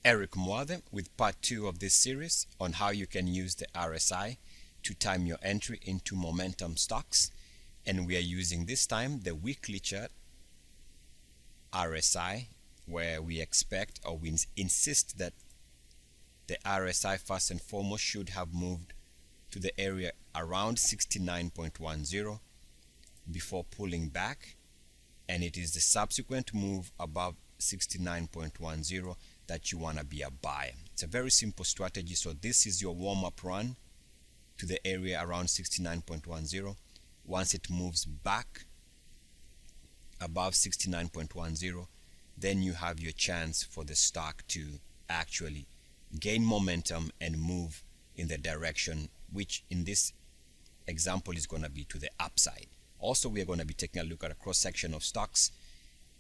Eric Mwathe with part 2 of this series on how you can use the RSI to time your entry into momentum stocks. And we are using this time the weekly chart RSI, where we expect or we insist that the RSI first and foremost should have moved to the area around 69.10 before pulling back, and it is the subsequent move above 69.10 that you want to be a buyer. It's a very simple strategy. So this is your warm-up run to the area around 69.10. Once it moves back above 69.10, then you have your chance for the stock to actually gain momentum and move in the direction which in this example is going to be to the upside. Also, we are going to be taking a look at a cross-section of stocks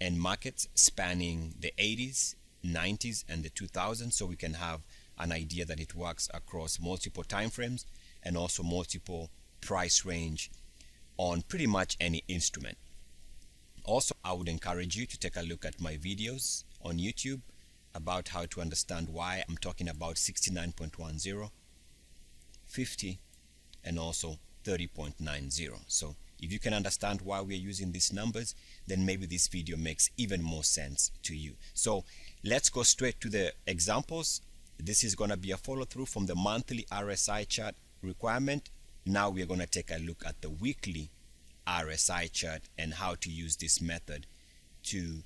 and markets spanning the 80s, 90s, and the 2000s, so we can have an idea that it works across multiple time frames and also multiple price range on pretty much any instrument. Also, I would encourage you to take a look at my videos on YouTube about how to understand why I'm talking about 69.10, 50, and also 30.90. So if you can understand why we are using these numbers, then maybe this video makes even more sense to you. So let's go straight to the examples. This is going to be a follow through from the monthly RSI chart requirement. Now we are going to take a look at the weekly RSI chart and how to use this method to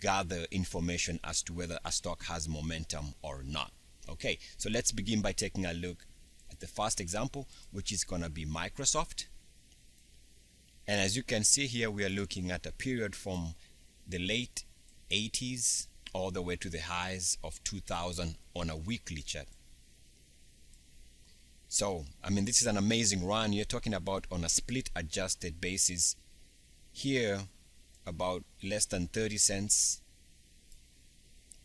gather information as to whether a stock has momentum or not. Okay, so let's begin by taking a look at the first example, which is going to be Microsoft. And as you can see here, we are looking at a period from the late 80s all the way to the highs of 2000 on a weekly chart. So, I mean, this is an amazing run. You're talking about on a split adjusted basis here, about less than 30 cents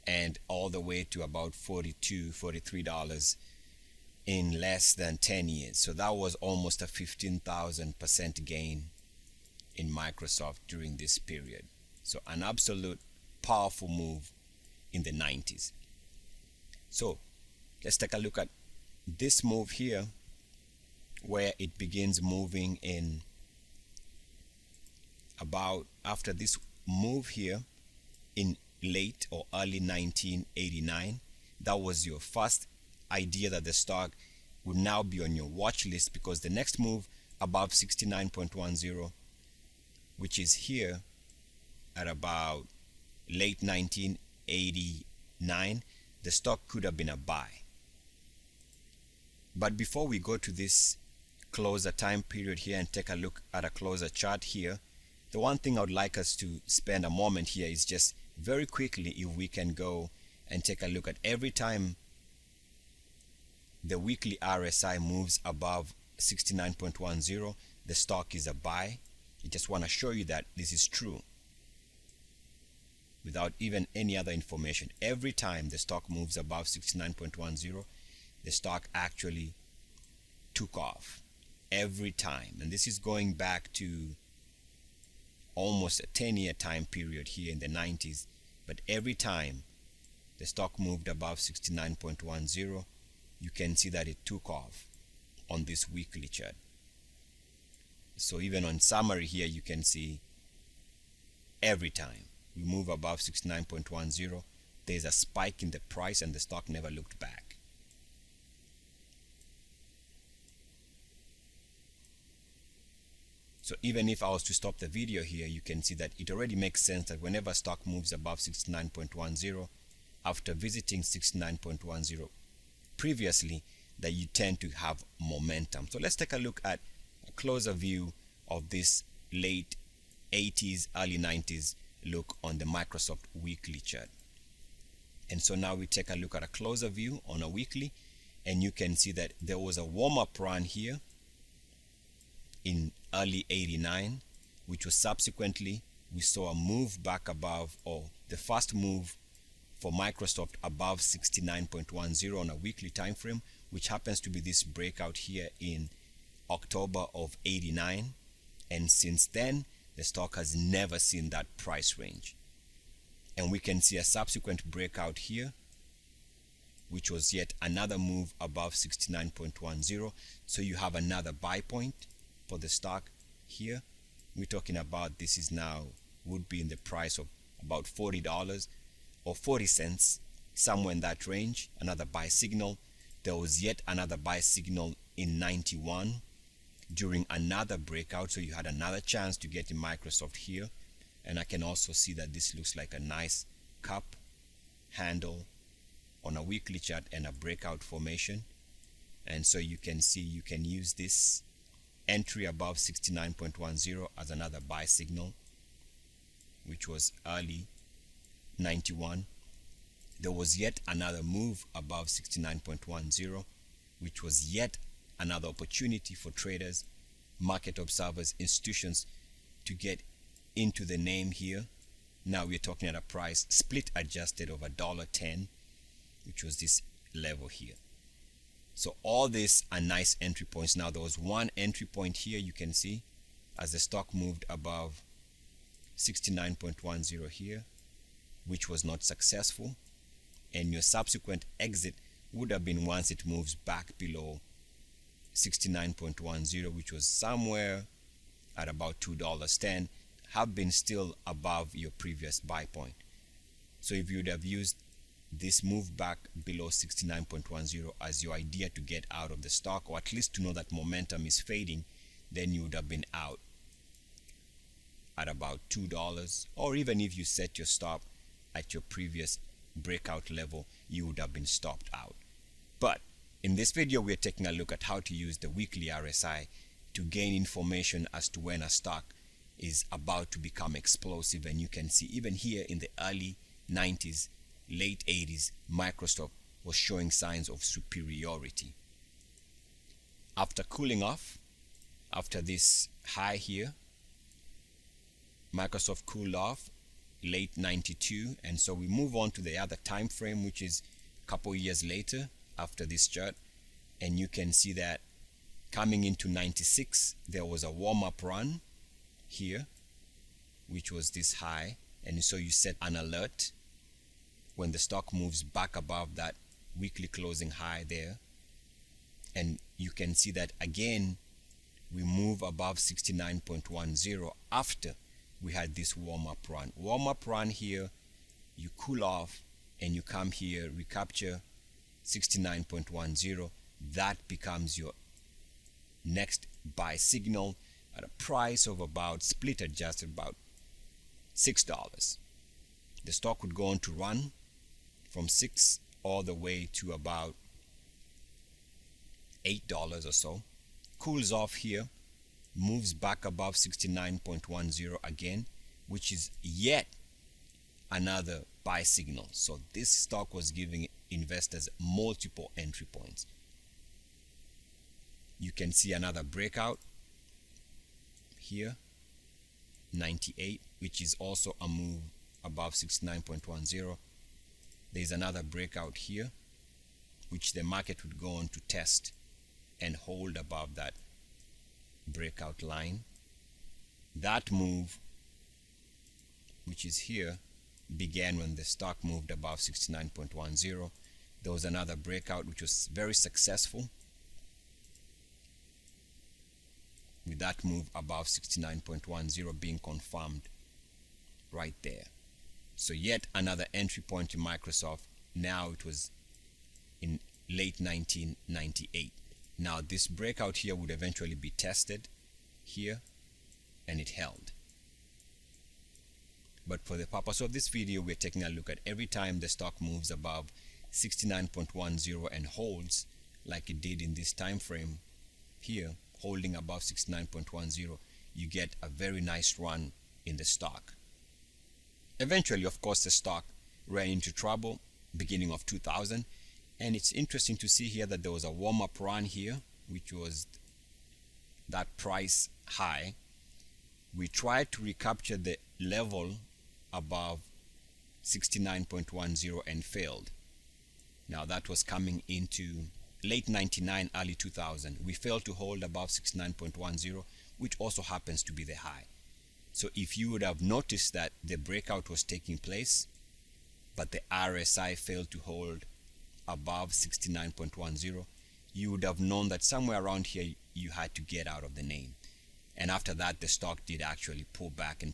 and all the way to about $43 in less than 10 years. So that was almost a 15,000% gain in Microsoft during this period. So an absolute powerful move in the 90s. So let's take a look at this move here, where it begins moving in about after this move here in late or early 1989. That was your first idea that the stock would now be on your watch list, because the next move above 69.10, which is here at about late 1989, the stock could have been a buy. But before we go to this closer time period here and take a look at a closer chart here, the one thing I would like us to spend a moment here is just very quickly, if we can go and take a look at every time the weekly RSI moves above 69.10, the stock is a buy. I just want to show you that this is true without even any other information. Every time the stock moves above 69.10, the stock actually took off every time. And this is going back to almost a 10-year time period here in the 90s. But every time the stock moved above 69.10, you can see that it took off on this weekly chart. So even on summary here, you can see every time we move above 69.10, there's a spike in the price and the stock never looked back. So even if I was to stop the video here, you can see that it already makes sense that whenever stock moves above 69.10 after visiting 69.10 previously, that you tend to have momentum. So let's take a look at a closer view of this late 80s, early 90s look on the Microsoft weekly chart. And so now we take a look at a closer view on a weekly, and you can see that there was a warm-up run here in early 89, which was subsequently we saw a move back above, or the first move for Microsoft above 69.10 on a weekly time frame, which happens to be this breakout here in October of 89. And since then the stock has never seen that price range, and we can see a subsequent breakout here which was yet another move above 69.10. So you have another buy point for the stock here. We're talking about this is now would be in the price of about $40 or 40 cents, somewhere in that range. Another buy signal. There was yet another buy signal in 91 during another breakout, so you had another chance to get in Microsoft here. And I can also see that this looks like a nice cup handle on a weekly chart and a breakout formation. And so you can see you can use this entry above 69.10 as another buy signal, which was early 91. There was yet another move above 69.10, which was yet another opportunity for traders, market observers, institutions to get into the name here. Now we're talking at a price split adjusted of $1.10, which was this level here. So all these are nice entry points. Now there was one entry point here, you can see, as the stock moved above 69.10 here, which was not successful, and your subsequent exit would have been once it moves back below 69.10, which was somewhere at about $2.10, have been still above your previous buy point. So if you would have used this move back below 69.10 as your idea to get out of the stock, or at least to know that momentum is fading, then you would have been out at about $2. Or even if you set your stop at your previous breakout level, you would have been stopped out. But in this video, we're taking a look at how to use the weekly RSI to gain information as to when a stock is about to become explosive. And you can see even here in the early 90s, late 80s, Microsoft was showing signs of superiority. After cooling off, after this high here, Microsoft cooled off late 92, and so we move on to the other time frame, which is a couple years later after this chart, and you can see that coming into 96 there was a warm-up run here, which was this high, and so you set an alert when the stock moves back above that weekly closing high there, and you can see that again we move above 69.10 after we had this warm-up run here. You cool off and you come here, recapture 69.10. that becomes your next buy signal at a price of about split adjusted about $6. The stock would go on to run from 6 all the way to about $8 or so, cools off here, moves back above 69.10 again, which is yet another buy signal. So this stock was giving investors multiple entry points. You can see another breakout here, 98, which is also a move above 69.10. There's another breakout here, which the market would go on to test and hold above that breakout line. That move, which is here, began when the stock moved above 69.10. There was another breakout which was very successful, with that move above 69.10 being confirmed right there. So yet another entry point to Microsoft. Now it was in late 1998. Now this breakout here would eventually be tested here, and it held. But for the purpose of this video, we're taking a look at every time the stock moves above 69.10 and holds like it did in this time frame here, holding above 69.10, you get a very nice run in the stock. Eventually, of course, the stock ran into trouble beginning of 2000, and it's interesting to see here that there was a warm-up run here, which was that price high. We tried to recapture the level above 69.10 and failed. Now that was coming into late 99, early 2000. We failed to hold above 69.10, which also happens to be the high. So if you would have noticed that the breakout was taking place, but the RSI failed to hold above 69.10, you would have known that somewhere around here you had to get out of the name. And after that, the stock did actually pull back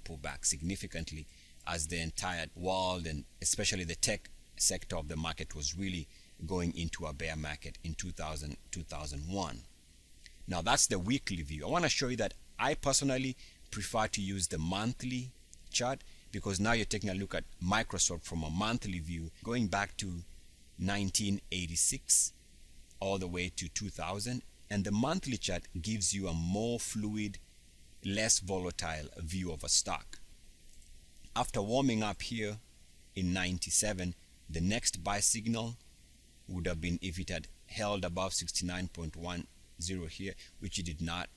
significantly, as the entire world and especially the tech sector of the market was really going into a bear market in 2001. Now that's the weekly view. I want to show you that I personally prefer to use the monthly chart, because now you're taking a look at Microsoft from a monthly view, going back to 1986 all the way to 2000, and the monthly chart gives you a more fluid, less volatile view of a stock. After warming up here in 97, the next buy signal would have been if it had held above 69.10 here, which it did not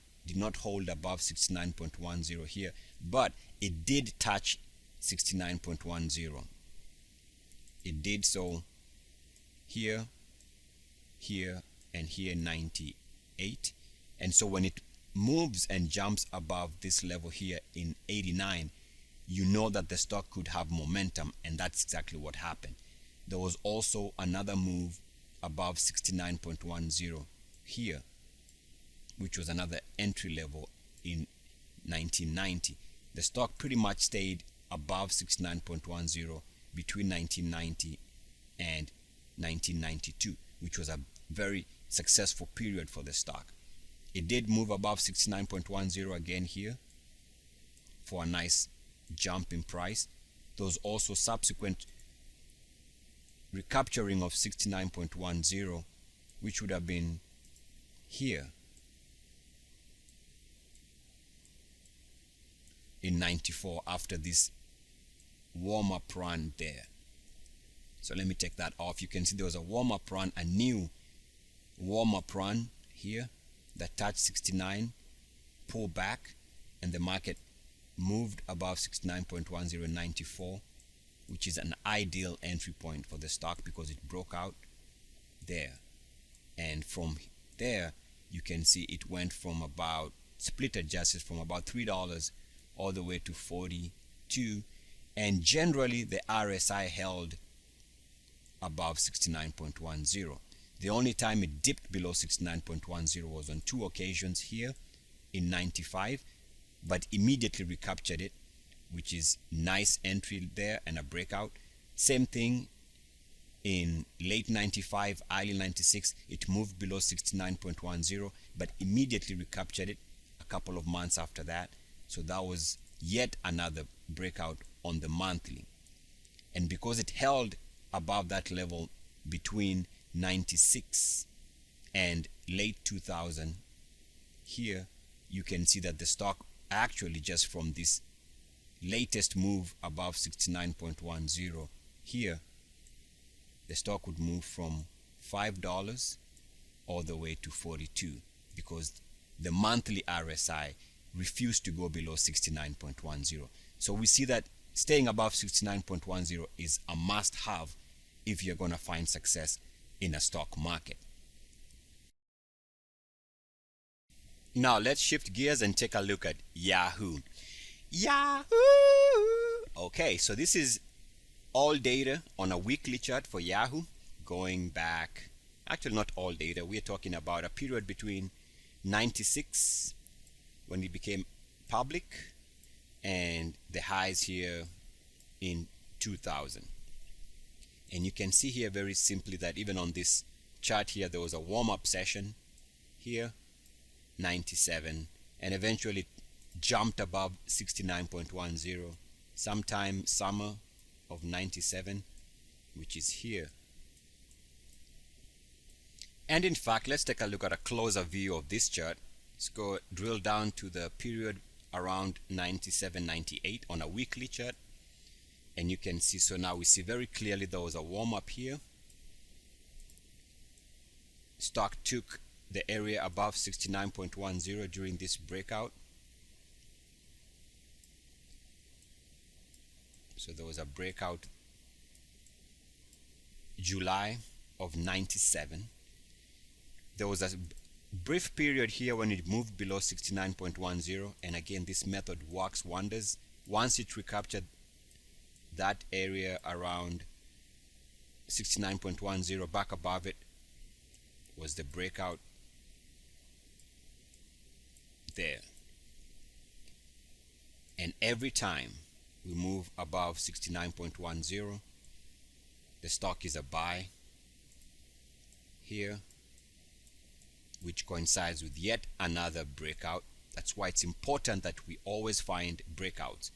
hold above 69.10 here, but it did touch 69.10. It did so here, and here in 98. And so when it moves and jumps above this level here in 89, you know that the stock could have momentum, and that's exactly what happened. There was also another move above 69.10 here, which was another entry level in 1990. The stock pretty much stayed above 69.10 between 1990 and 1992, which was a very successful period for the stock. It did move above 69.10 again here for a nice jump in price. There was also subsequent recapturing of 69.10, which would have been here in 94 after this warm-up run there. So let me take that off. You can see there was a warm-up run, a new warm-up run here that touched 69, pull back, and the market moved above 69.10 in 94, which is an ideal entry point for the stock because it broke out there. And from there, you can see it went from about, split adjusted from about $3 all the way to 42, and generally the RSI held above 69.10. The only time it dipped below 69.10 was on two occasions here in 95, but immediately recaptured it, which is nice entry there and a breakout. Same thing in late 95, early 96, it moved below 69.10, but immediately recaptured it a couple of months after that. So that was yet another breakout on the monthly. And because it held above that level between 96 and late 2000, here you can see that the stock actually, just from this latest move above 69.10 here, the stock would move from $5 all the way to 42, because the monthly RSI refused to go below 69.10. So we see that staying above 69.10 is a must-have if you're going to find success in a stock market. Now let's shift gears and take a look at Yahoo. Yahoo! Okay, so this is all data on a weekly chart for Yahoo, going back, actually not all data, we're talking about a period between 96 when it became public and the highs here in 2000. And you can see here very simply that even on this chart here, there was a warm-up session here, 97, and eventually jumped above 69.10 sometime summer of 97, which is here. And in fact, let's take a look at a closer view of this chart. Let's go drill down to the period around 97, 98 on a weekly chart. And you can see, so now we see very clearly there was a warm-up here. Stock took the area above 69.10 during this breakout. So there was a breakout July of 97. There was a brief period here when it moved below 69.10, and again this method works wonders. Once it recaptured that area around 69.10. Back above it was the breakout there. And every time we move above 69.10, the stock is a buy here, which coincides with yet another breakout. That's why it's important that we always find breakouts,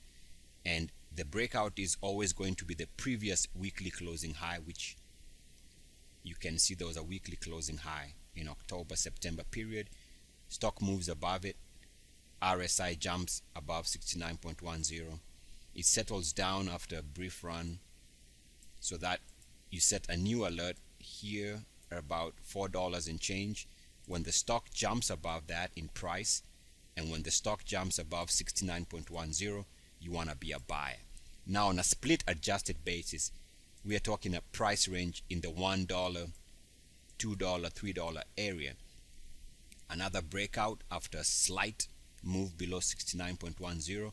and the breakout is always going to be the previous weekly closing high, which you can see there was a weekly closing high in October-September period. Stock moves above it, RSI jumps above 69.10. It settles down after a brief run, so that you set a new alert here about $4 and change when the stock jumps above that in price, and when the stock jumps above 69.10, you want to be a buyer. Now on a split adjusted basis, we are talking a price range in the $1, $2, $3 area. Another breakout after a slight move below 69.10,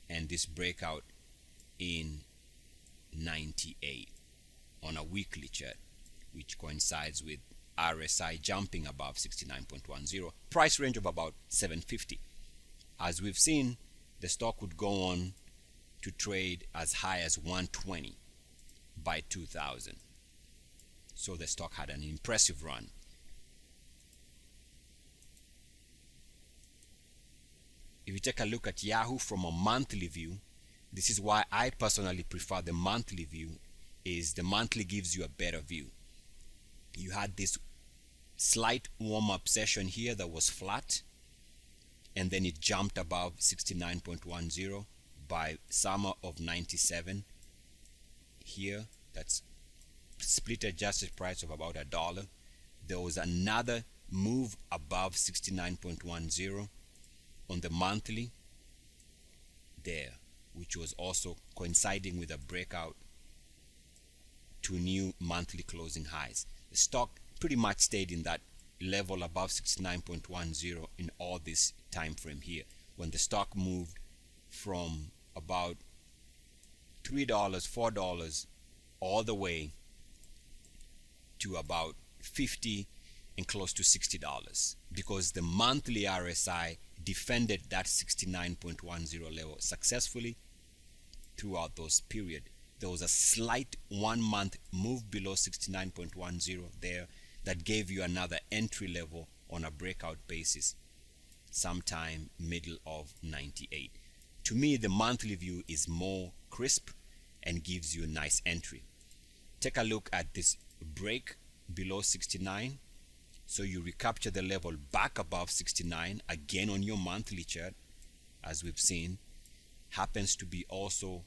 and this breakout in 98 on a weekly chart, which coincides with RSI jumping above 69.10, price range of about 750. As we've seen, the stock would go on to trade as high as 120 by 2000. So the stock had an impressive run. If you take a look at Yahoo from a monthly view, this is why I personally prefer the monthly view, is the monthly gives you a better view. You had this slight warm-up session here that was flat, and then it jumped above 69.10 by summer of 97 here. That's split adjusted price of about $1. There was another move above 69.10 on the monthly there, which was also coinciding with a breakout to new monthly closing highs. The stock pretty much stayed in that level above 69.10 in all this time frame here, when the stock moved from about $3, $4 all the way to about 50 and close to $60, because the monthly RSI defended that 69.10 level successfully throughout those period. There was a slight 1 month move below 69.10 there that gave you another entry level on a breakout basis sometime middle of 98. To me, the monthly view is more crisp and gives you a nice entry. Take a look at this break below 69. So you recapture the level back above 69 again on your monthly chart, as we've seen. Happens to be also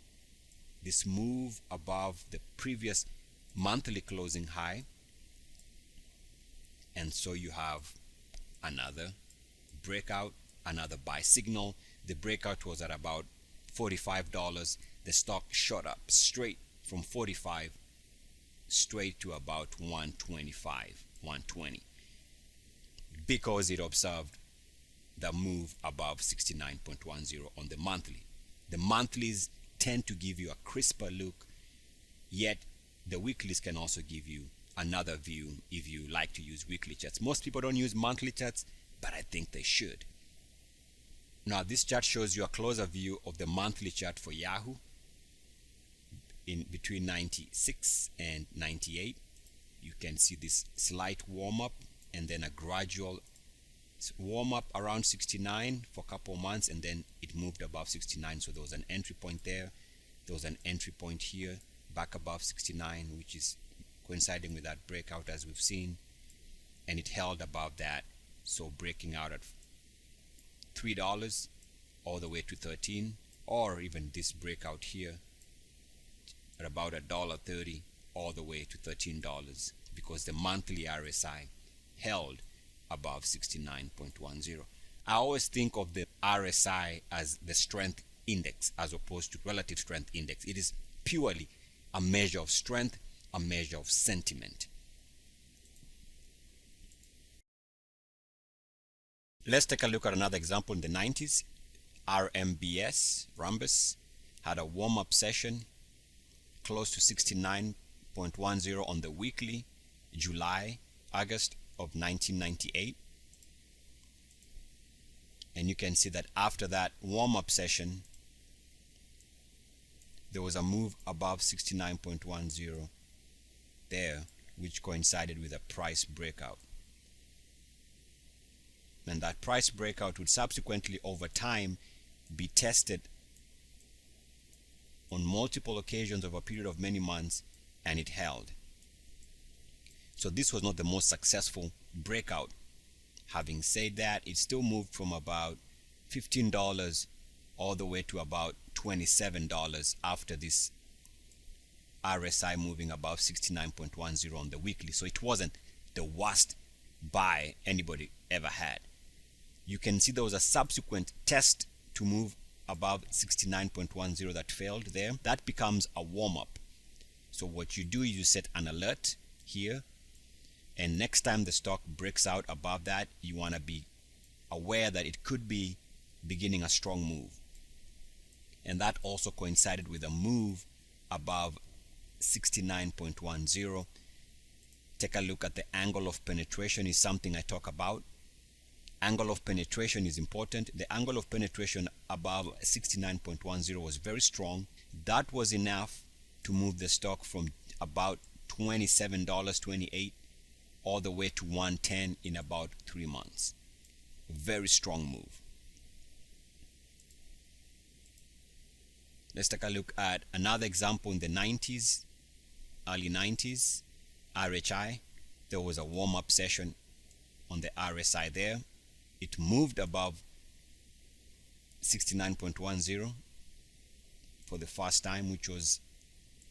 this move above the previous monthly closing high, and so you have another breakout, another buy signal. The breakout was at about $45. The stock shot up straight from 45 straight to about 125, 120, because it observed the move above 69.10 on the monthly. The monthlies tend to give you a crisper look, yet the weeklies can also give you another view if you like to use weekly charts. Most people don't use monthly charts, but I think they should. Now this chart shows you a closer view of the monthly chart for Yahoo in between 96 and 98. You can see this slight warm-up and then a gradual warm-up around 69 for a couple of months, and then it moved above 69. So there was an entry point there. There was an entry point here back above 69, which is coinciding with that breakout as we've seen, and it held above that, so breaking out at $3 all the way to 13, or even this breakout here at about $1.30 all the way to $13, because the monthly RSI held above 69.10. I always think of the RSI as the strength index as opposed to relative strength index. It is purely a measure of strength, a measure of sentiment. Let's take a look at another example in the 90s. RMBS, had a warm-up session close to 69 69.10 on the weekly, August of 1998. And you can see that after that warm-up session, there was a move above 69.10 there, which coincided with a price breakout. And that price breakout would subsequently over time be tested on multiple occasions over a period of many months, and it held. So this was not the most successful breakout. Having said that, it still moved from about $15 all the way to about $27 after this RSI moving above 69.10 on the weekly. So it wasn't the worst buy anybody ever had. You can see there was a subsequent test to move above 69.10 that failed there. That becomes a warm-up. So what you do is you set an alert here, and next time the stock breaks out above that, you want to be aware that it could be beginning a strong move. And that also coincided with a move above 69.10. Take a look at the angle of penetration is something I talk about. Angle of penetration is important. The angle of penetration above 69.10 was very strong. That was enough to move the stock from about $27, $28 all the way to $110 in about 3 months. Very strong move. Let's take a look at another example in the 90s, early 90s, RHI. There was a warm-up session on the RSI there. It moved above 69.10 for the first time, which was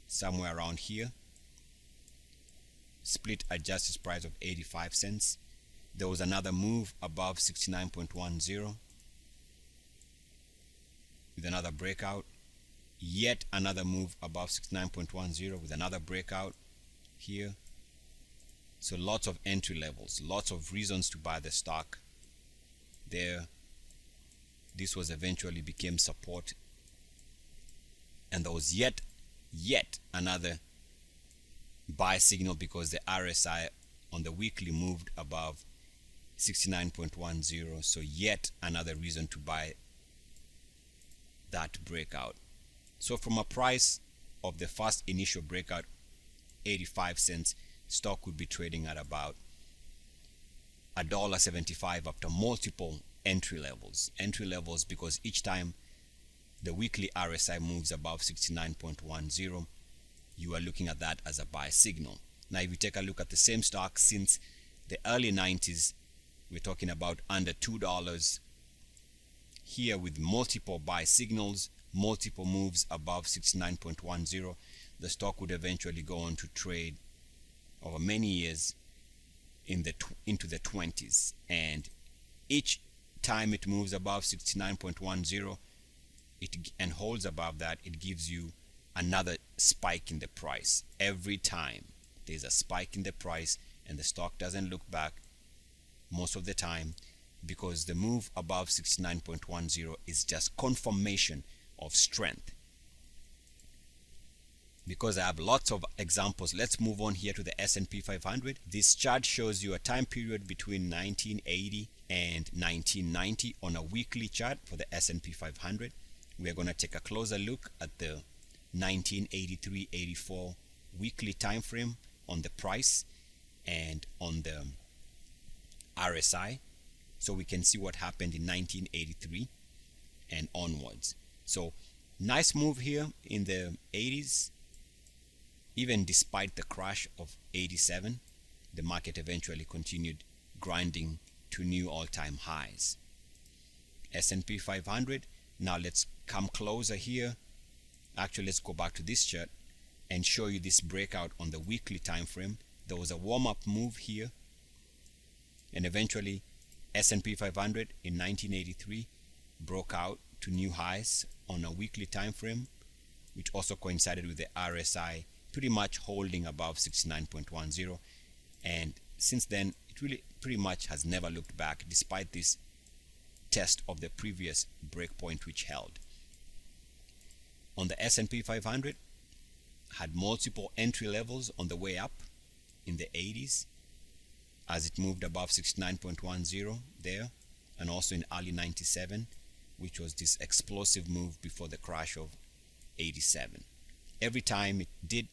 somewhere around here. Split adjusted price of 85 cents. There was another move above 69.10 with another breakout. Yet another move above 69.10 with another breakout here. So lots of entry levels, lots of reasons to buy the stock there. This was eventually became support, and there was yet another buy signal because the RSI on the weekly moved above 69.10. So yet another reason to buy that breakout. So from a price of the first initial breakout, 85 cents, stock would be trading at about $1.75 after multiple entry levels. Entry levels because each time the weekly RSI moves above 69.10, you are looking at that as a buy signal. Now if you take a look at the same stock since the early 90s, we're talking about under $2 here with multiple buy signals, multiple moves above 69.10. The stock would eventually go on to trade over many years into the 20s, and each time it moves above 69.10 and holds above that, it gives you another spike in the price. Every time there's a spike in the price and the stock doesn't look back most of the time, because the move above 69.10 is just confirmation of strength. Because I have lots of examples, let's move on here to the S&P 500. This chart shows you a time period between 1980 and 1990 on a weekly chart for the S&P 500. We are going to take a closer look at the 1983-84 weekly time frame on the price and on the RSI, so we can see what happened in 1983 and onwards. So nice move here in the 80s. Even despite the crash of 87, the market eventually continued grinding to new all-time highs. S&P 500. Now let's come closer here. Actually, let's go back to this chart and show you this breakout on the weekly time frame. There was a warm-up move here, and eventually S&P 500 in 1983 broke out to new highs on a weekly time frame, which also coincided with the RSI pretty much holding above 69.10, and since then it really pretty much has never looked back despite this test of the previous breakpoint which held. On the S&P 500, had multiple entry levels on the way up in the 80s as it moved above 69.10 there, and also in early 97, which was this explosive move before the crash of 87. Every time it did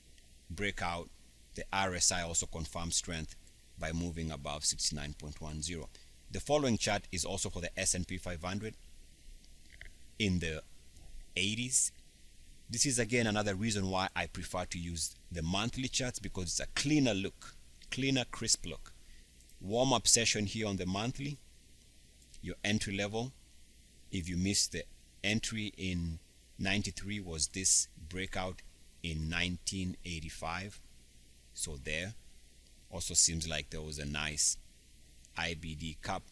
break out, the RSI also confirmed strength by moving above 69.10. The following chart is also for the S&P 500 in the 80s. This is again another reason why I prefer to use the monthly charts, because it's a cleaner look, cleaner, crisp look. Warm-up session here on the monthly, your entry level, if you missed the entry in 93, was this breakout in 1985. So there also seems like there was a nice IBD cup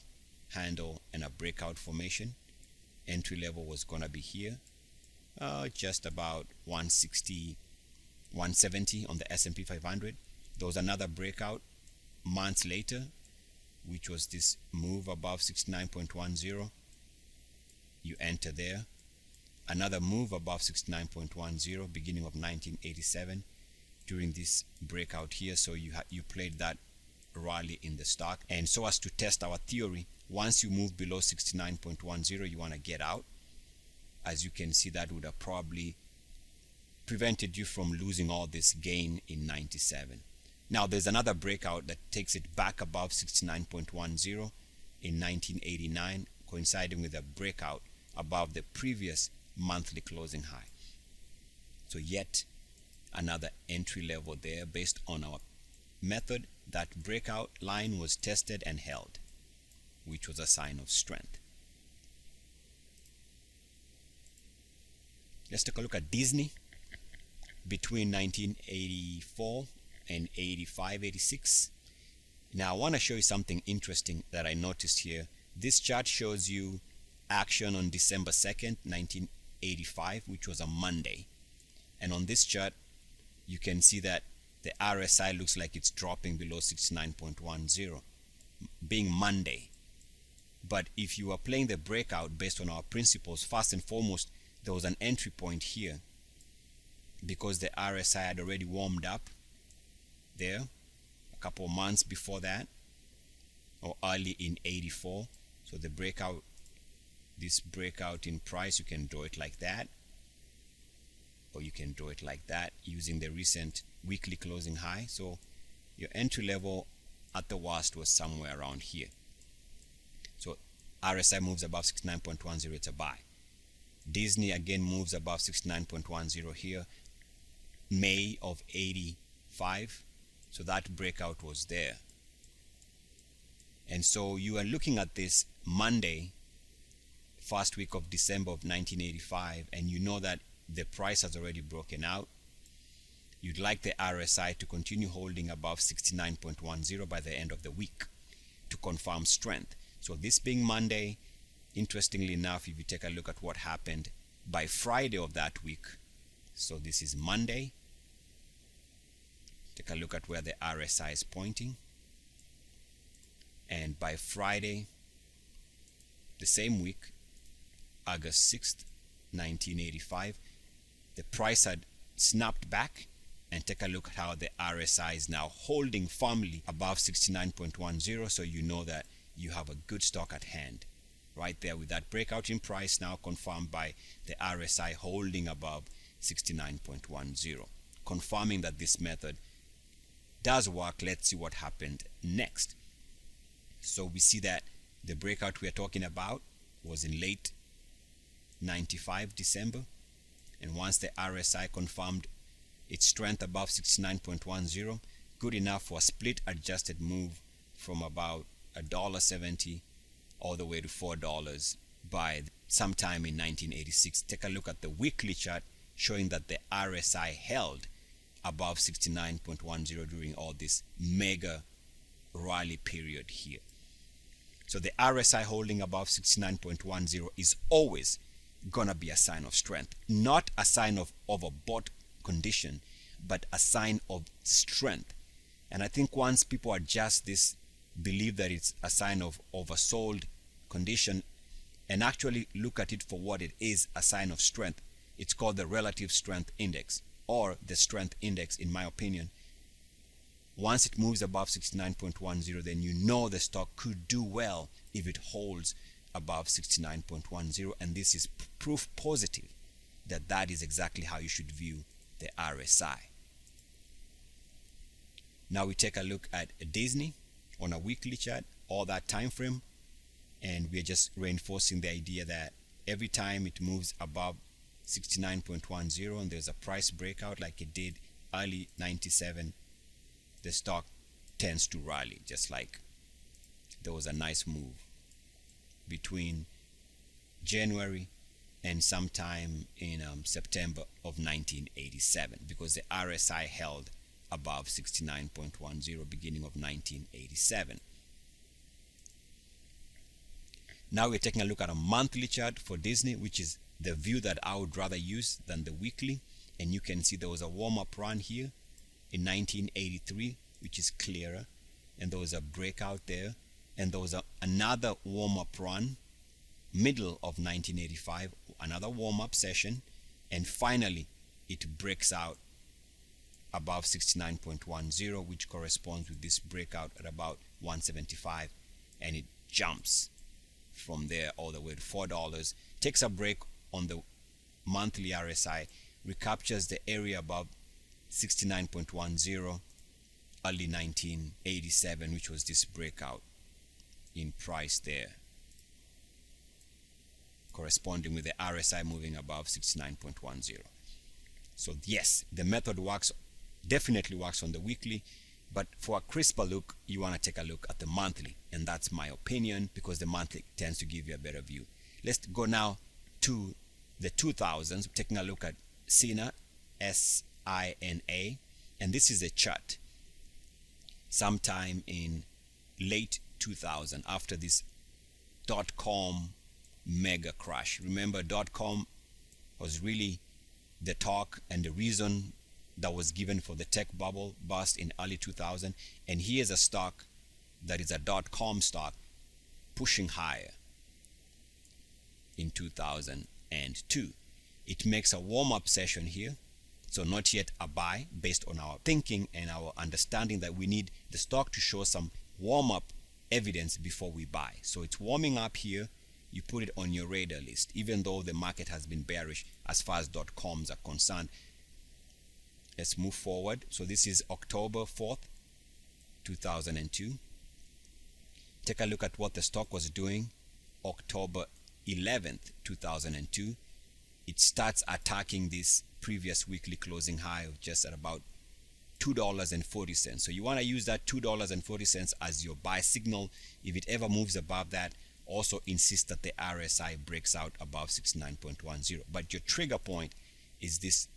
handle and a breakout formation. Entry level was gonna be here, just about 160, 170 on the S&P 500. There was another breakout months later, which was this move above 69.10. You enter there. Another move above 69.10, beginning of 1987, during this breakout here. So you played that rally in the stock, and so as to test our theory, once you move below 69.10, you want to get out. As you can see, that would have probably prevented you from losing all this gain in 97. Now there's another breakout that takes it back above 69.10 in 1989, coinciding with a breakout above the previous monthly closing high. So yet another entry level there based on our method. That breakout line was tested and held, which was a sign of strength. Let's take a look at Disney between 1984 and 85, 86. Now I want to show you something interesting that I noticed here. This chart shows you action on December 2nd, 1985, which was a Monday. And on this chart, you can see that the RSI looks like it's dropping below 69.10, being Monday. But if you are playing the breakout based on our principles, first and foremost, there was an entry point here because the RSI had already warmed up there a couple of months before that, or early in 84. So the breakout, this breakout in price, you can draw it like that, or you can draw it like that using the recent weekly closing high. So your entry level at the worst was somewhere around here. So RSI moves above 69.10, it's a buy. Disney again moves above 69.10 here, May of 85. So that breakout was there. And so you are looking at this Monday, first week of December of 1985, and you know that the price has already broken out. You'd like the RSI to continue holding above 69.10 by the end of the week to confirm strength. So this being Monday, interestingly enough, if you take a look at what happened by Friday of that week, so this is Monday, take a look at where the RSI is pointing, and by Friday the same week, August 6th, 1985, the price had snapped back, and take a look at how the RSI is now holding firmly above 69.10, so you know that you have a good stock at hand right there with that breakout in price now confirmed by the RSI holding above 69.10, confirming that this method does work. Let's see what happened next. So we see that the breakout we are talking about was in late 95 December, and once the RSI confirmed its strength above 69.10, good enough for a split adjusted move from about $1.70 all the way to $4 by sometime in 1986. Take a look at the weekly chart showing that the RSI held above 69.10 during all this mega rally period here. So the RSI holding above 69.10 is always gonna be a sign of strength, not a sign of overbought condition, but a sign of strength. And I think once people adjust this, believe that it's a sign of oversold condition, and actually look at it for what it is, a sign of strength, it's called the relative strength index, or the strength index, in my opinion. Once it moves above 69.10, then you know the stock could do well if it holds above 69.10, and this is proof positive that that is exactly how you should view the RSI. Now we take a look at Disney on a weekly chart, all that time frame, and we're just reinforcing the idea that every time it moves above 69.10 and there's a price breakout like it did early 97, the stock tends to rally, just like there was a nice move between January and sometime in September of 1987, because the RSI held above 69.10 beginning of 1987. Now we're taking a look at a monthly chart for Disney, which is the view that I would rather use than the weekly. And you can see there was a warm-up run here in 1983, which is clearer, and there was a breakout there, and there was another warm-up run middle of 1985, another warm-up session, and finally it breaks out above 69.10, which corresponds with this breakout at about 175, and it jumps from there all the way to $4, takes a break on the monthly RSI, recaptures the area above 69.10 early 1987, which was this breakout in price there, corresponding with the RSI moving above 69.10. So yes, the method works, definitely works on the weekly, but for a crisper look, you want to take a look at the monthly, and that's my opinion, because the monthly tends to give you a better view. Let's go now to the 2000s, taking a look at SINA, SINA, and this is a chart sometime in late 2000 after this .com mega crash. Remember, .com was really the talk and the reason that was given for the tech bubble bust in early 2000, and here's a stock that is a .com stock pushing higher in 2002. It makes a warm-up session here, so not yet a buy based on our thinking and our understanding that we need the stock to show some warm-up evidence before we buy. So it's warming up here. You put it on your radar list, even though the market has been bearish as far as .coms are concerned. Let's move forward. So this is October 4th, 2002. Take a look at what the stock was doing October 11th, 2002. It starts attacking this previous weekly closing high of just at about $2.40. So you want to use that $2.40 as your buy signal. If it ever moves above that, also insist that the RSI breaks out above 69.10. But your trigger point is this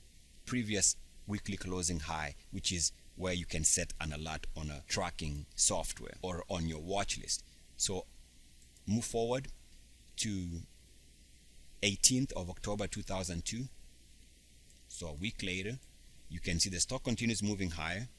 previous weekly closing high, which is where you can set an alert on a tracking software or on your watch list. So move forward to 18th of October 2002. So a week later, you can see the stock continues moving higher,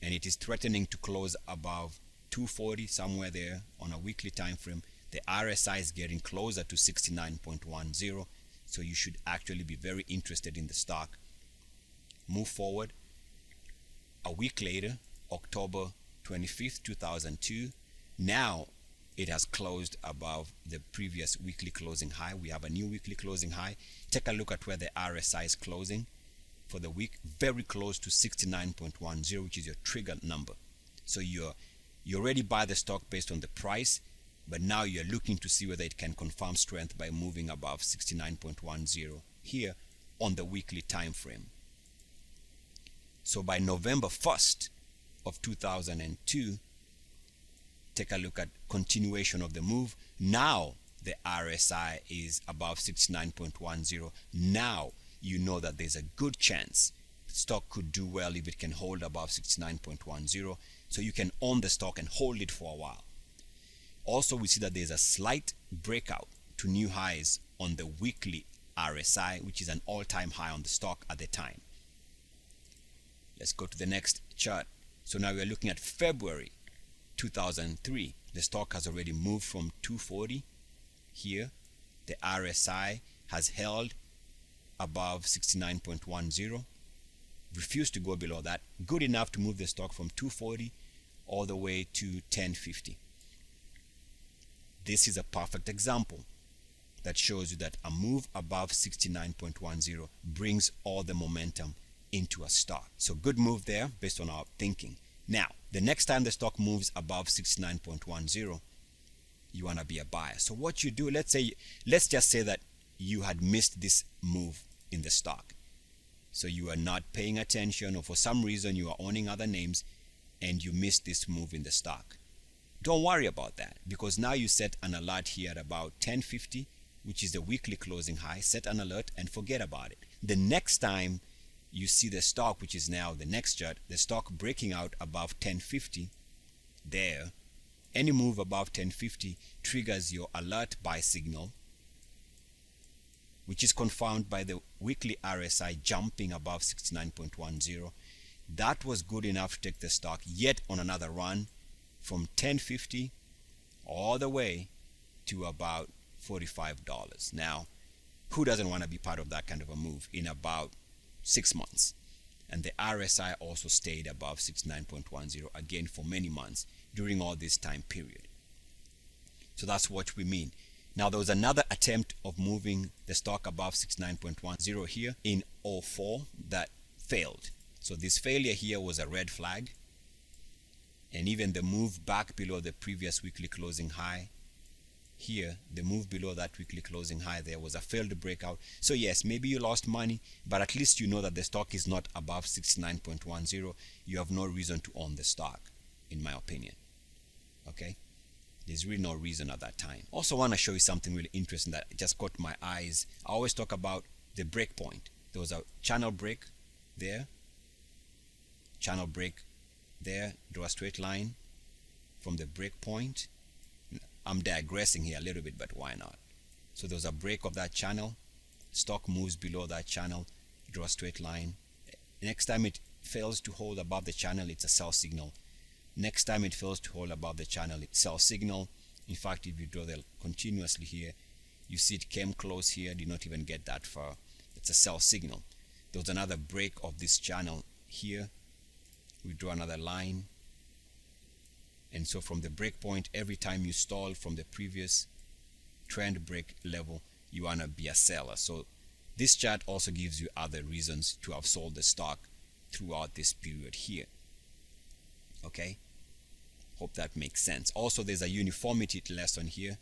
and it is threatening to close above 240, somewhere there on a weekly time frame. The RSI is getting closer to 69.10, so you should actually be very interested in the stock. Move forward a week later, October 25th, 2002. Now it has closed above the previous weekly closing high. We have a new weekly closing high. Take a look at where the RSI is closing for the week, very close to 69.10, which is your trigger number. So you already buy the stock based on the price, but now you're looking to see whether it can confirm strength by moving above 69.10 here on the weekly time frame. So by November 1st of 2002, take a look at continuation of the move. Now the RSI is above 69.10. Now you know that there's a good chance the stock could do well if it can hold above 69.10. So you can own the stock and hold it for a while. Also, we see that there's a slight breakout to new highs on the weekly RSI, which is an all-time high on the stock at the time. Let's go to the next chart. So now we're looking at February 2003. The stock has already moved from 240 here. The RSI has held above 69.10, refused to go below that, good enough to move the stock from 240 all the way to 1050. This is a perfect example that shows you that a move above 69.10 brings all the momentum into a stock. So good move there based on our thinking. Now, the next time the stock moves above 69.10, you want to be a buyer. So what you do, let's just say that you had missed this move in the stock. So you are not paying attention, or for some reason you are owning other names and you missed this move in the stock. Don't worry about that, because now you set an alert here at about 1050, which is the weekly closing high. Set an alert and forget about it. The next time you see the stock, which is now the next chart, the stock breaking out above 1050, there, any move above 1050 triggers your alert buy signal, which is confirmed by the weekly RSI jumping above 69.10. That was good enough to take the stock yet on another run from 1050 all the way to about $45. Now, who doesn't want to be part of that kind of a move in about 6 months? And the RSI also stayed above 69.10 again for many months during all this time period. So that's what we mean. Now, there was another attempt of moving the stock above 69.10 here in 04 that failed. So this failure here was a red flag. And even the move back below the previous weekly closing high here, the move below that weekly closing high there was a failed breakout. So yes, maybe you lost money, but at least you know that the stock is not above 69.10. You have no reason to own the stock, in my opinion. Okay? There's really no reason at that time. Also want to show you something really interesting that just caught my eyes. I always talk about the break point. There was a channel break there. Channel break there. Draw a straight line from the break point. I'm digressing here a little bit, but why not? So there's a break of that channel. Stock moves below that channel. Draw a straight line. Next time it fails to hold above the channel, it's a sell signal. Next time it fails to hold above the channel, it's sell signal. In fact, if you draw the continuously here, you see it came close here, did not even get that far. It's a sell signal. There was another break of this channel here. We draw another line. And so from the break point, every time you stall from the previous trend break level, you want to be a seller. So this chart also gives you other reasons to have sold the stock throughout this period here. Okay, hope that makes sense. Also, there's a uniformity lesson here.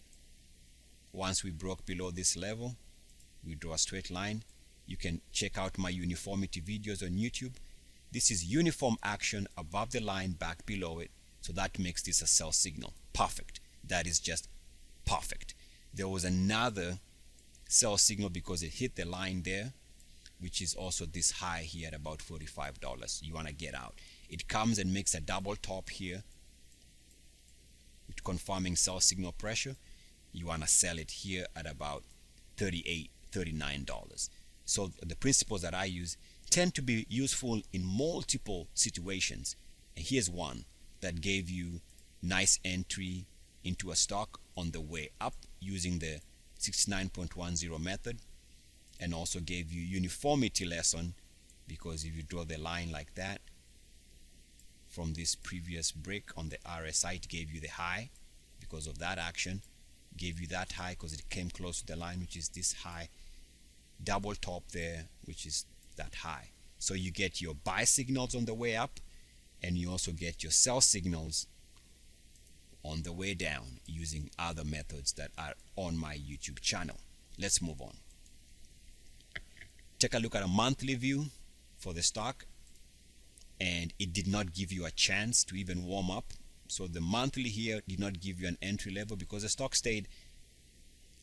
Once we broke below this level, we draw a straight line. You can check out my uniformity videos on YouTube. This is uniform action above the line, back below it. So that makes this a sell signal. Perfect. That is just perfect. There was another sell signal because it hit the line there, which is also this high here at about $45. You want to get out. It comes and makes a double top here with confirming sell signal pressure. You want to sell it here at about $38, $39. So the principles that I use tend to be useful in multiple situations. And here's one that gave you nice entry into a stock on the way up using the 69.10 method, and also gave you uniformity lesson because if you draw the line like that from this previous break on the RSI, it gave you the high because of that action, gave you that high because it came close to the line, which is this high, double top there, which is that high. So you get your buy signals on the way up, and you also get your sell signals on the way down using other methods that are on my YouTube channel. Let's move on. Take a look at a monthly view for the stock, and it did not give you a chance to even warm up. So the monthly here did not give you an entry level because the stock stayed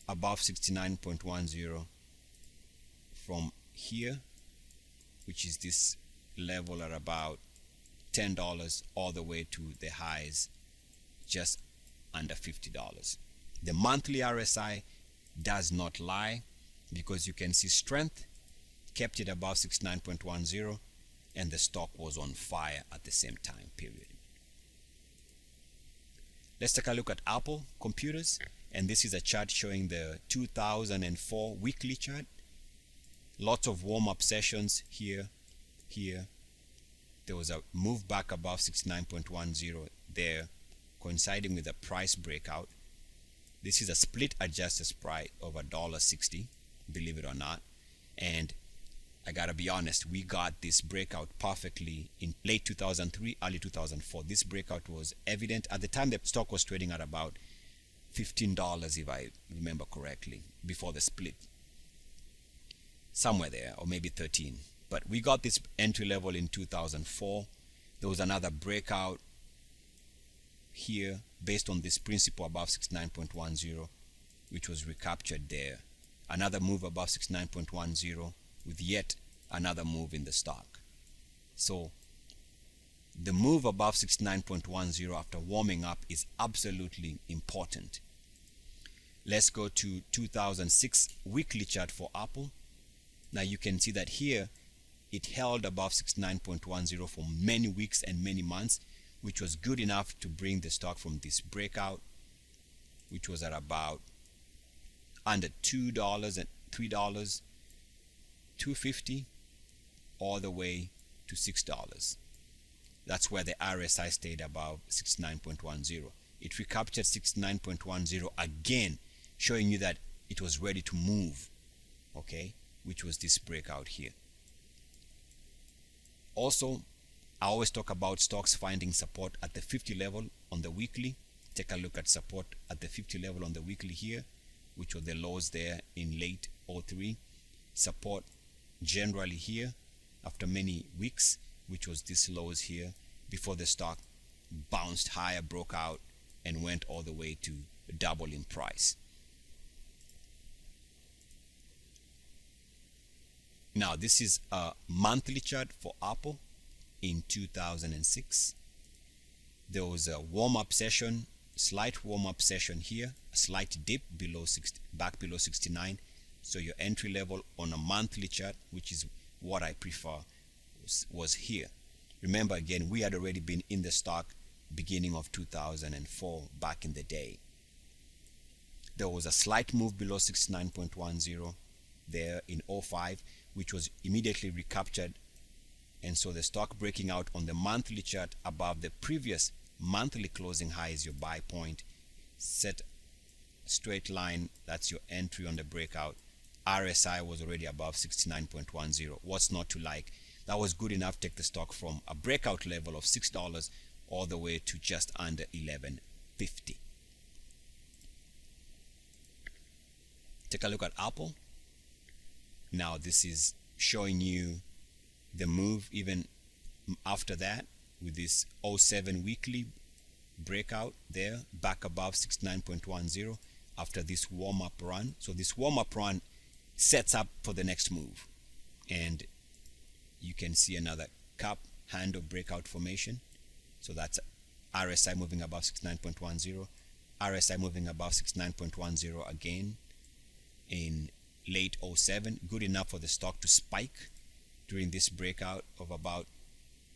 above 69.10 from here, which is this level at about $10 all the way to the highs just under $50. The monthly RSI does not lie because you can see strength kept it above 69.10 and the stock was on fire at the same time period. Let's take a look at Apple computers, and this is a chart showing the 2004 weekly chart. Lots of warm-up sessions here. There was a move back above 69.10 there, coinciding with a price breakout. This is a split adjusted price of $1.60, believe it or not. And I gotta be honest, we got this breakout perfectly in late 2003, early 2004. This breakout was evident. At the time, the stock was trading at about $15, if I remember correctly, before the split. Somewhere there, or maybe 13. But we got this entry level in 2004. There was another breakout here based on this principle above 69.10, which was recaptured there. Another move above 69.10 with yet another move in the stock. So the move above 69.10 after warming up is absolutely important. Let's go to 2006 weekly chart for Apple. Now you can see that here it held above 69.10 for many weeks and many months, which was good enough to bring the stock from this breakout, which was at about under $2 and $3, $2.50, all the way to $6. That's where the RSI stayed above 69.10. It recaptured 69.10 again, showing you that it was ready to move, okay, which was this breakout here. Also, I always talk about stocks finding support at the 50 level on the weekly. Take a look at support at the 50 level on the weekly here, which were the lows there in late 03. Support generally here after many weeks, which was this lows here, before the stock bounced higher, broke out, and went all the way to double in price. Now this is a monthly chart for Apple in 2006. There was a warm-up session, slight warm-up session here, a slight dip below 60, back below 69. So your entry level on a monthly chart, which is what I prefer, was here. Remember, again, we had already been in the stock beginning of 2004, back in the day. There was a slight move below 69.10 there in 05, which was immediately recaptured, and so the stock breaking out on the monthly chart above the previous monthly closing high is your buy point. Set a straight line, that's your entry on the breakout. RSI was already above 69.10. What's not to like? That was good enough to take the stock from a breakout level of $6 all the way to just under $11.50. Take a look at Apple. Now this is showing you the move even after that, with this 07 weekly breakout there, back above 69.10 after this warm-up run. So this warm-up run sets up for the next move, and you can see another cup handle breakout formation. So that's RSI moving above 69.10, RSI moving above 69.10 again in late 07, good enough for the stock to spike during this breakout of about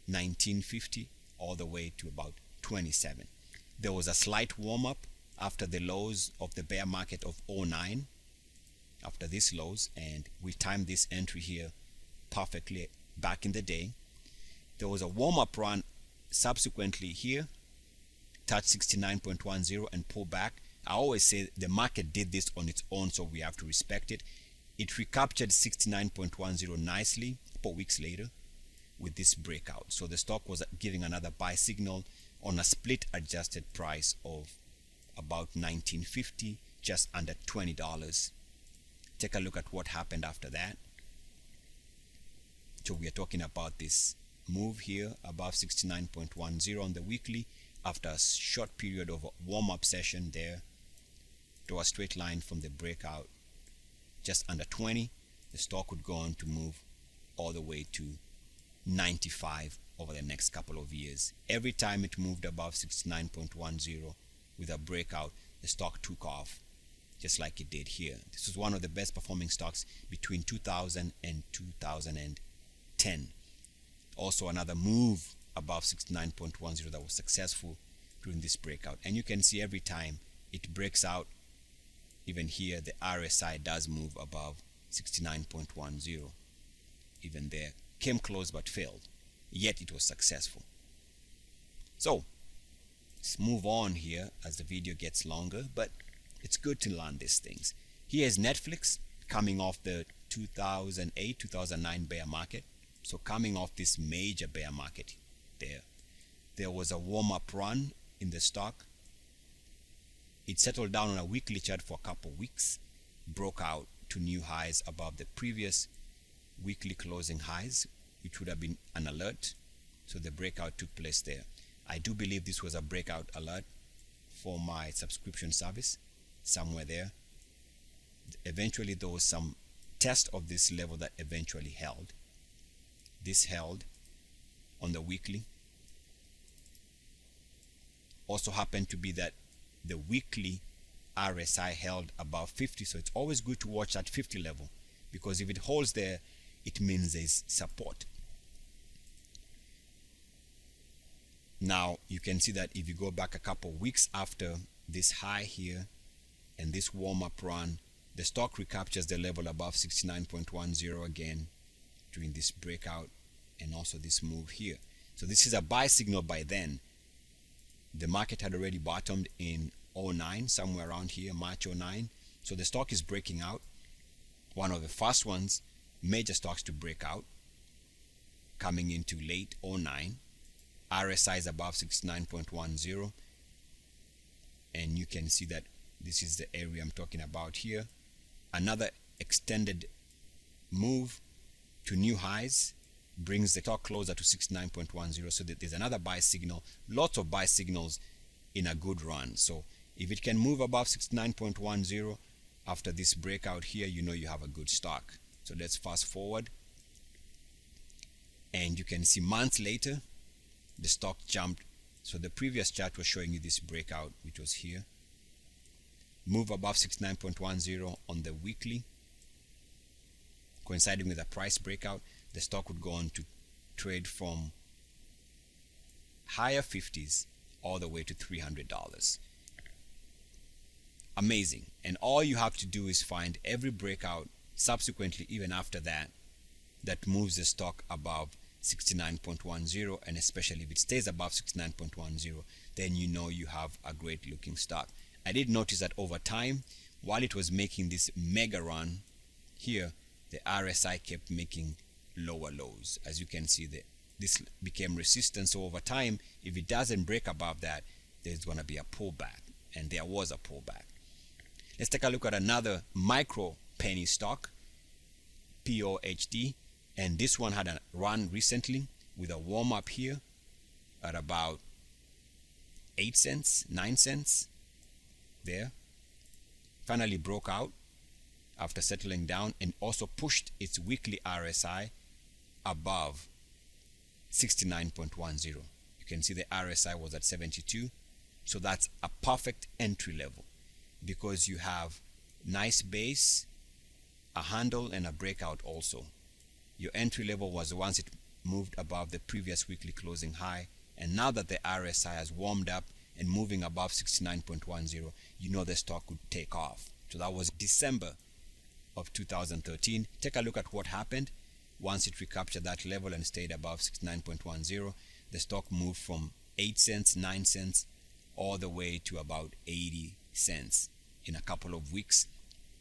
1950 all the way to about 27. There was a slight warm-up after the lows of the bear market of 09, after these lows, and we timed this entry here perfectly back in the day. There was a warm-up run subsequently here, touched 69.10 and pull back. I always say the market did this on its own, so we have to respect it. It recaptured 69.10 nicely 4 weeks later with this breakout. So the stock was giving another buy signal on a split adjusted price of about $19.50, just under $20. Take a look at what happened after that. So we are talking about this move here above 69.10 on the weekly after a short period of a warm-up session there. Draw a straight line from the breakout just under 20. The stock would go on to move all the way to 95 over the next couple of years. Every time it moved above 69.10 with a breakout, the stock took off, just like it did here. This was one of the best performing stocks between 2000 and 2010. Also another move above 69.10 that was successful during this breakout. And you can see every time it breaks out, even here the RSI does move above 69.10. Even there, came close but failed, yet it was successful. So let's move on here as the video gets longer, but it's good to learn these things. Here is Netflix coming off the 2008-2009 bear market. So coming off this major bear market, there was a warm-up run in the stock. It settled down on a weekly chart for a couple weeks, broke out to new highs above the previous weekly closing highs, which would have been an alert. So the breakout took place there. I do believe this was a breakout alert for my subscription service, somewhere there. Eventually there was some test of this level that eventually held. This held on the weekly. Also happened to be that the weekly RSI held above 50, so it's always good to watch that 50 level, because if it holds there, it means there's support. Now you can see that if you go back a couple weeks after this high here and this warm-up run, the stock recaptures the level above 69.10 again during this breakout and also this move here. So this is a buy signal. By then the market had already bottomed in 09, somewhere around here, March 09. So the stock is breaking out, one of the first ones, major stocks to break out, coming into late 09. RSI is above 69.10, and you can see that this is the area I'm talking about here. Another extended move to new highs brings the stock closer to 69.10, so that there's another buy signal. Lots of buy signals in a good run. So if it can move above 69.10 after this breakout here, you know you have a good stock. So let's fast forward, and you can see months later the stock jumped. So the previous chart was showing you this breakout, which was here, move above 69.10 on the weekly, coinciding with a price breakout. The stock would go on to trade from higher 50s all the way to $300. Amazing. And all you have to do is find every breakout subsequently, even after that, that moves the stock above 69.10, and especially if it stays above 69.10, then you know you have a great looking stock. I did notice that over time, while it was making this mega run here, the RSI kept making lower lows. As you can see, this became resistance. So over time, if it doesn't break above that, there's going to be a pullback, and there was a pullback. Let's take a look at another micro penny stock, PHOT, and this one had a run recently with a warm up here at about 8 cents, 9 cents there. Finally broke out after settling down, and also pushed its weekly RSI above 69.10. You can see the RSI was at 72, so that's a perfect entry level, because you have nice base, a handle, and a breakout also. Your entry level was once it moved above the previous weekly closing high, and now that the RSI has warmed up and moving above 69.10, you know the stock could take off. So that was December of 2013. Take a look at what happened. Once it recaptured that level and stayed above 69.10, the stock moved from 8 cents, 9 cents, all the way to about 80 cents in a couple of weeks.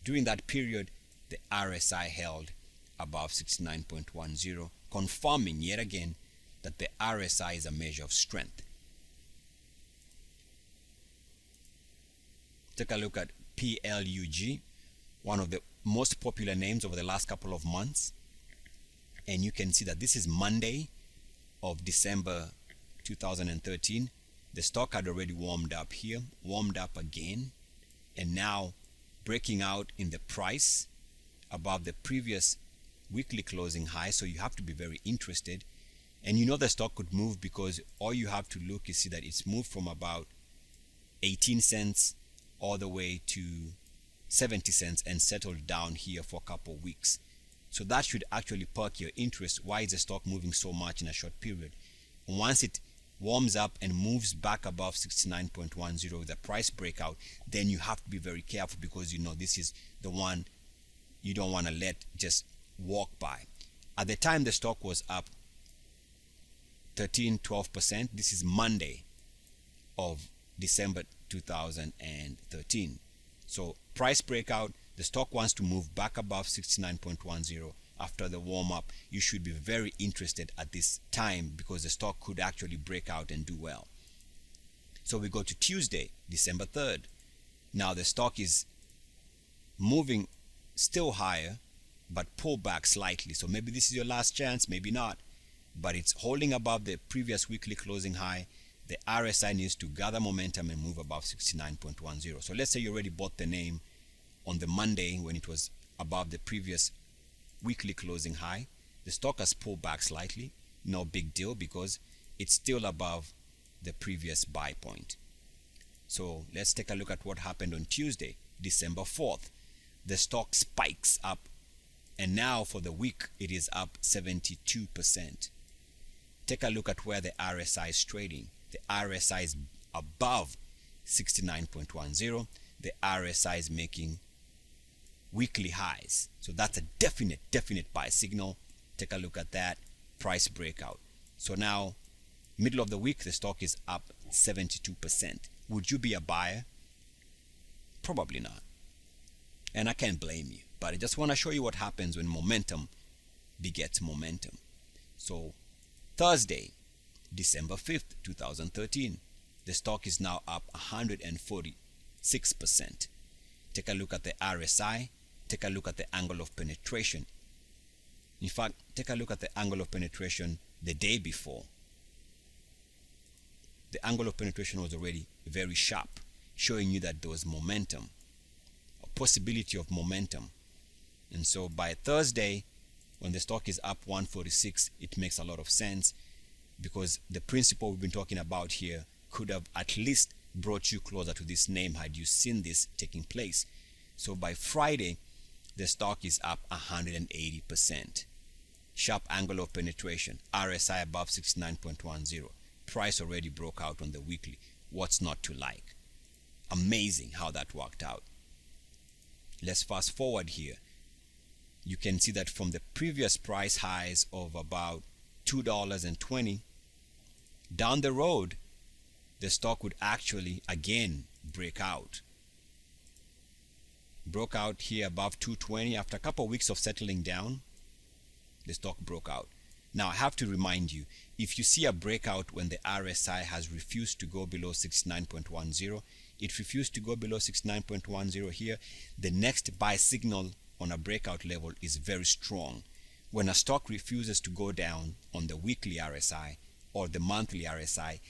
During that period, the RSI held above 69.10, confirming yet again that the RSI is a measure of strength. Take a look at PLUG, one of the most popular names over the last couple of months, and you can see that this is Monday of December 2013. The stock had already warmed up here, warmed up again, and now breaking out in the price above the previous weekly closing high. So you have to be very interested, and you know the stock could move, because all you have to look is see that it's moved from about 18 cents all the way to 70 cents and settled down here for a couple of weeks. So that should actually perk your interest. Why is the stock moving so much in a short period? And once it warms up and moves back above 69.10 with a price breakout, then you have to be very careful, because you know this is the one you don't want to let just walk by. At the time the stock was up 12%. This is Monday of December 2013. So price breakout, the stock wants to move back above 69.10 after the warm-up. You should be very interested at this time because the stock could actually break out and do well. So we go to Tuesday, December 3rd. Now the stock is moving still higher but pull back slightly. So maybe this is your last chance, maybe not. But it's holding above the previous weekly closing high. The RSI needs to gather momentum and move above 69.10. So let's say you already bought the name on the Monday when it was above the previous weekly closing high. The stock has pulled back slightly. No big deal because it's still above the previous buy point. So let's take a look at what happened on Tuesday, December 4th. The stock spikes up, and now for the week it is up 72%. Take a look at where the RSI is trading. The RSI is above 69.10. The RSI is making weekly highs. So that's a definite buy signal. Take a look at that price breakout. So now, middle of the week, the stock is up 72%. Would you be a buyer? Probably not. And I can't blame you. But I just want to show you what happens when momentum begets momentum. So Thursday, December 5th, 2013, the stock is now up 146%. Take a look at the RSI. Take a look at the angle of penetration. In fact, take a look at the angle of penetration the day before. The angle of penetration was already very sharp, showing you that there was momentum, a possibility of momentum. And so by Thursday, when the stock is up 146, it makes a lot of sense because the principle we've been talking about here could have at least brought you closer to this name had you seen this taking place. So by Friday, the stock is up 180%. Sharp angle of penetration, RSI above 69.10. Price already broke out on the weekly. What's not to like? Amazing how that worked out. Let's fast forward here. You can see that from the previous price highs of about $2.20 down the road, the stock would actually again break out. Broke out here above 220 after a couple of weeks of settling down. The stock broke out. Now I have to remind you, if you see a breakout when the RSI has refused to go below 69.10, it refused to go below 69.10 here, the next buy signal on a breakout level is very strong. When a stock refuses to go down on the weekly RSI or the monthly RSI,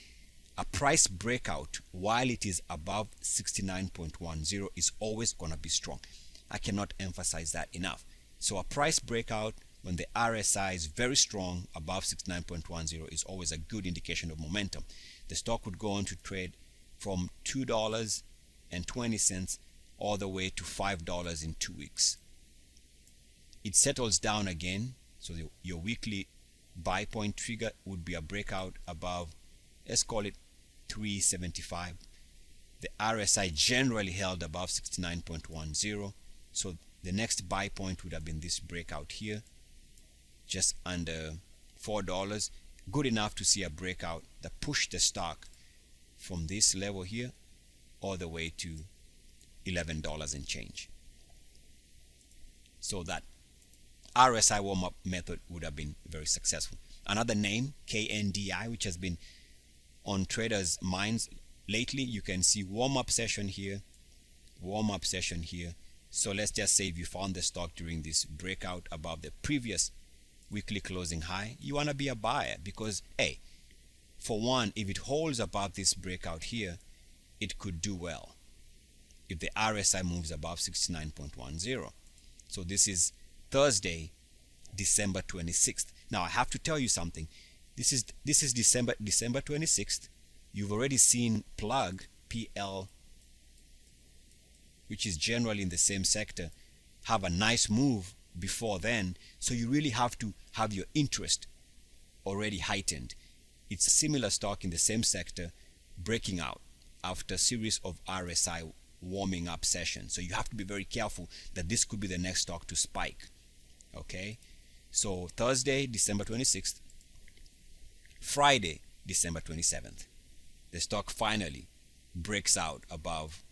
a price breakout while it is above 69.10 is always going to be strong. I cannot emphasize that enough. So a price breakout when the RSI is very strong above 69.10 is always a good indication of momentum. The stock would go on to trade from $2.20 all the way to $5 in 2 weeks. It settles down again, so your weekly buy point trigger would be a breakout above, let's call it 375. The RSI generally held above 69.10, so the next buy point would have been this breakout here, just under $4, good enough to see a breakout that pushed the stock from this level here all the way to $11 and change. So that RSI warm-up method would have been very successful. Another name, KNDI, which has been on traders' minds lately. You can see warm-up session here, warm-up session here. So let's just say if you found the stock during this breakout above the previous weekly closing high, you want to be a buyer because, hey, for one, if it holds above this breakout here, it could do well if the RSI moves above 69.10. So this is Thursday, December 26th. Now I have to tell you something. This is December 26th. You've already seen plug PL, which is generally in the same sector, have a nice move before then. So you really have to have your interest already heightened. It's a similar stock in the same sector breaking out after a series of RSI warming up session. So you have to be very careful that this could be the next stock to spike. Okay, so Thursday, December 26th, Friday, December 27th, the stock finally breaks out above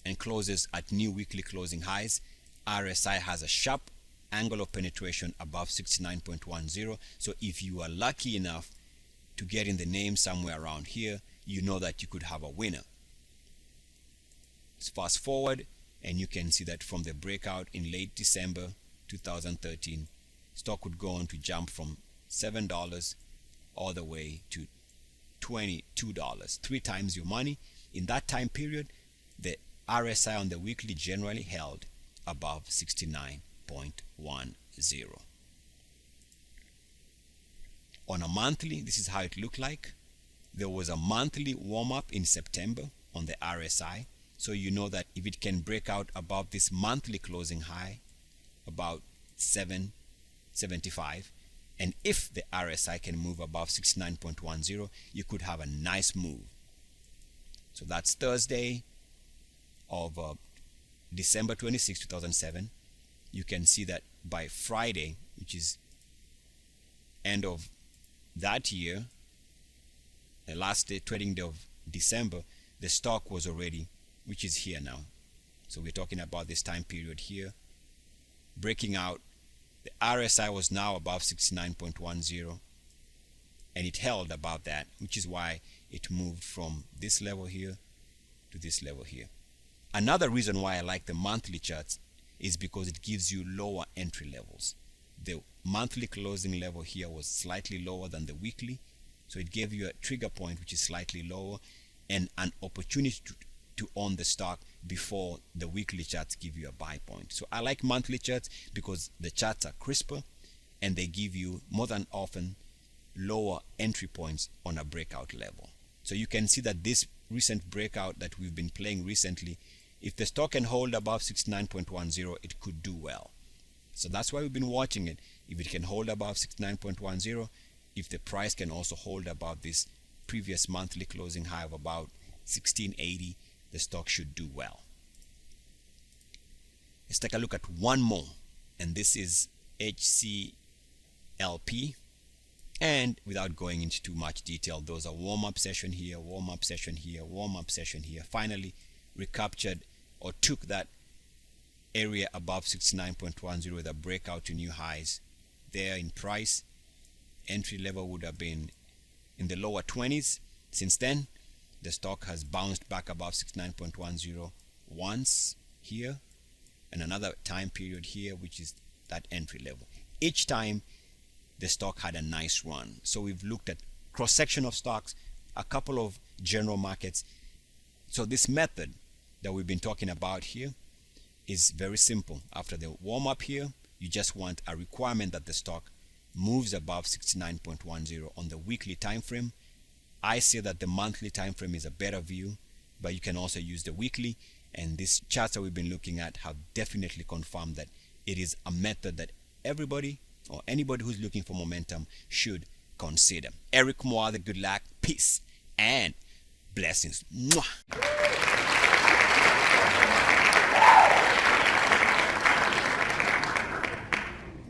and closes at new weekly closing highs. RSI has a sharp angle of penetration above 69.10. So if you are lucky enough to get in the name somewhere around here, you know that you could have a winner. Let's fast forward, and you can see that from the breakout in late December 2013, stock would go on to jump from $7 all the way to $22, 3 times your money. In that time period, the RSI on the weekly generally held above 69.10. On a monthly, this is how it looked like. There was a monthly warm-up in September on the RSI, so you know that if it can break out above this monthly closing high, about 775, and if the RSI can move above 69.10, you could have a nice move. So that's Thursday of December 26, 2007. You can see that by Friday, which is end of that year, the last day trading day of December, the stock was already, which is here now. So we're talking about this time period here, breaking out. The RSI was now above 69.10, and it held above that, which is why it moved from this level here to this level here. Another reason why I like the monthly charts is because it gives you lower entry levels. The monthly closing level here was slightly lower than the weekly, so it gave you a trigger point which is slightly lower and an opportunity to own the stock before the weekly charts give you a buy point. So I like monthly charts because the charts are crisper and they give you more than often lower entry points on a breakout level. So you can see that this recent breakout that we've been playing recently, if the stock can hold above 69.10, it could do well. So that's why we've been watching it. If it can hold above 69.10, if the price can also hold above this previous monthly closing high of about 1680, the stock should do well. Let's take a look at one more, and this is HCLP. And without going into too much detail, those are warm-up session here, warm-up session here, warm-up session here. Finally recaptured or took that area above 69.10 with a breakout to new highs there in price. Entry level would have been in the lower 20s. Since then, the stock has bounced back above 69.10 once here, and another time period here, which is that entry level. Each time the stock had a nice run. So we've looked at cross-section of stocks, a couple of general markets. So this method that we've been talking about here is very simple. After the warm-up here, you just want a requirement that the stock moves above 69.10 on the weekly time frame. I say that the monthly time frame is a better view, but you can also use the weekly, and these charts that we've been looking at have definitely confirmed that it is a method that everybody or anybody who's looking for momentum should consider. Eric Moore, good luck, peace, and blessings. Mwah.